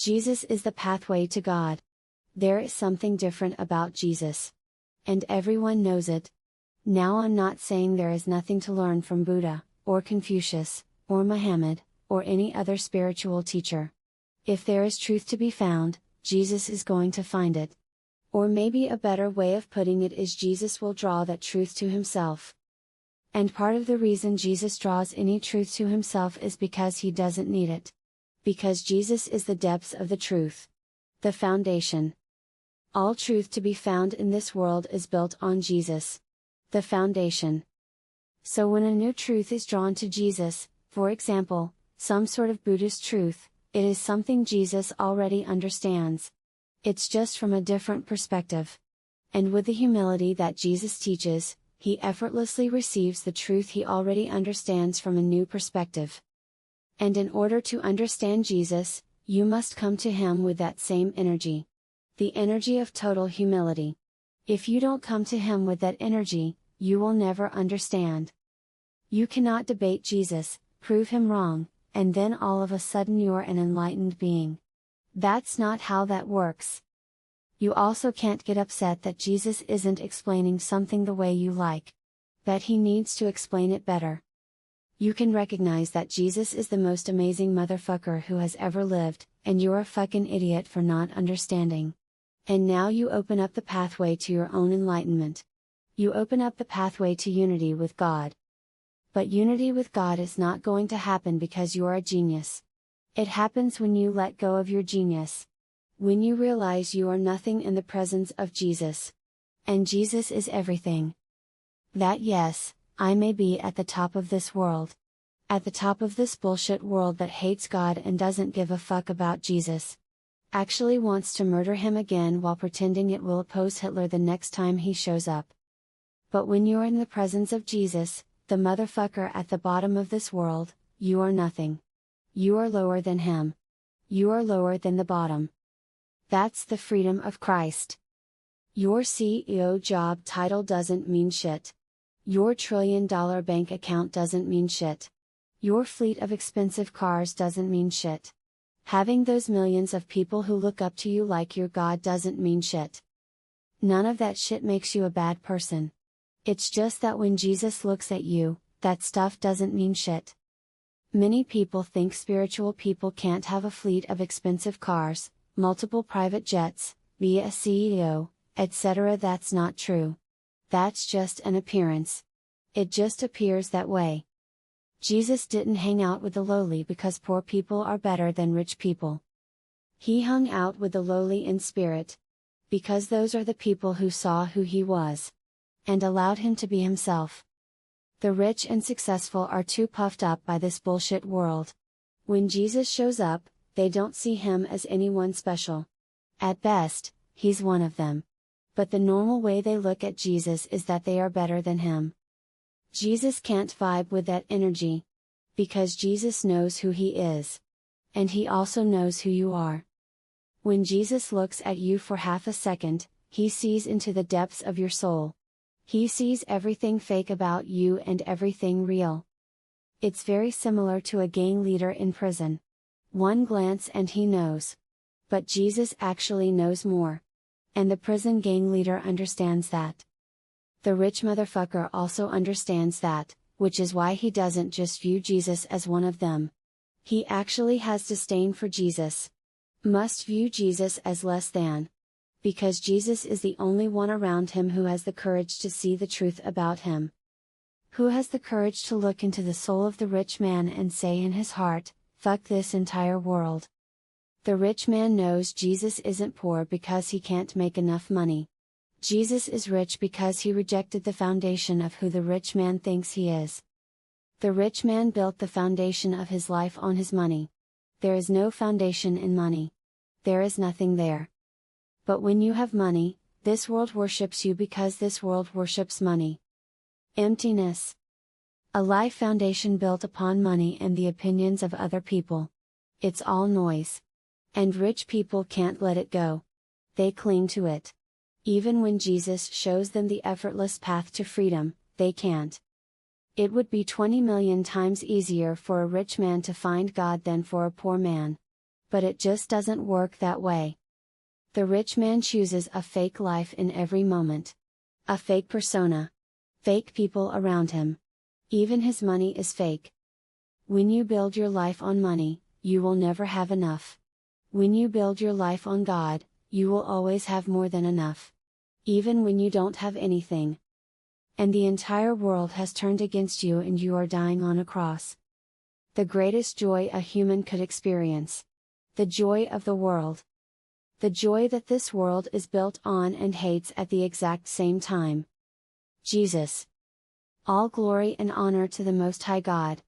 Jesus is the pathway to God. There is something different about Jesus. And everyone knows it. Now I'm not saying there is nothing to learn from Buddha, or Confucius, or Muhammad, or any other spiritual teacher. If there is truth to be found, Jesus is going to find it. Or maybe a better way of putting it is Jesus will draw that truth to himself. And part of the reason Jesus draws any truth to himself is because he doesn't need it. Because Jesus is the depths of the truth. The foundation. All truth to be found in this world is built on Jesus. The foundation. So when a new truth is drawn to Jesus, for example, some sort of Buddhist truth, it is something Jesus already understands. It's just from a different perspective. And with the humility that Jesus teaches, he effortlessly receives the truth he already understands from a new perspective. And in order to understand Jesus, you must come to him with that same energy. The energy of total humility. If you don't come to him with that energy, you will never understand. You cannot debate Jesus, prove him wrong, and then all of a sudden you're an enlightened being. That's not how that works. You also can't get upset that Jesus isn't explaining something the way you like. But he needs to explain it better. You can recognize that Jesus is the most amazing motherfucker who has ever lived, and you're a fucking idiot for not understanding. And now you open up the pathway to your own enlightenment. You open up the pathway to unity with God. But unity with God is not going to happen because you're a genius. It happens when you let go of your genius. When you realize you are nothing in the presence of Jesus. And Jesus is everything. That yes, I may be at the top of this world. At the top of this bullshit world that hates God and doesn't give a fuck about Jesus. Actually wants to murder him again while pretending it will oppose Hitler the next time he shows up. But when you're in the presence of Jesus, the motherfucker at the bottom of this world, you are nothing. You are lower than him. You are lower than the bottom. That's the freedom of Christ. Your CEO job title doesn't mean shit. Your $1 trillion bank account doesn't mean shit. Your fleet of expensive cars doesn't mean shit. Having those millions of people who look up to you like your God doesn't mean shit. None of that shit makes you a bad person. It's just that when Jesus looks at you, that stuff doesn't mean shit. Many people think spiritual people can't have a fleet of expensive cars, multiple private jets, be a CEO, etc. That's not true. That's just an appearance. It just appears that way. Jesus didn't hang out with the lowly because poor people are better than rich people. He hung out with the lowly in spirit. Because those are the people who saw who he was. And allowed him to be himself. The rich and successful are too puffed up by this bullshit world. When Jesus shows up, they don't see him as anyone special. At best, he's one of them. But the normal way they look at Jesus is that they are better than him. Jesus can't vibe with that energy. Because Jesus knows who he is. And he also knows who you are. When Jesus looks at you for half a second, he sees into the depths of your soul. He sees everything fake about you and everything real. It's very similar to a gang leader in prison. One glance and he knows. But Jesus actually knows more. And the prison gang leader understands that. The rich motherfucker also understands that, which is why he doesn't just view Jesus as one of them. He actually has disdain for Jesus. Must view Jesus as less than. Because Jesus is the only one around him who has the courage to see the truth about him. Who has the courage to look into the soul of the rich man and say in his heart, fuck this entire world. The rich man knows Jesus isn't poor because he can't make enough money. Jesus is rich because he rejected the foundation of who the rich man thinks he is. The rich man built the foundation of his life on his money. There is no foundation in money. There is nothing there. But when you have money, this world worships you because this world worships money. Emptiness. A life foundation built upon money and the opinions of other people. It's all noise. And rich people can't let it go. They cling to it. Even when Jesus shows them the effortless path to freedom, they can't. It would be 20 million times easier for a rich man to find God than for a poor man. But it just doesn't work that way. The rich man chooses a fake life in every moment. A fake persona. Fake people around him. Even his money is fake. When you build your life on money, you will never have enough. When you build your life on God, you will always have more than enough. Even when you don't have anything. And the entire world has turned against you and you are dying on a cross. The greatest joy a human could experience. The joy of the world. The joy that this world is built on and hates at the exact same time. Jesus. All glory and honor to the Most High God.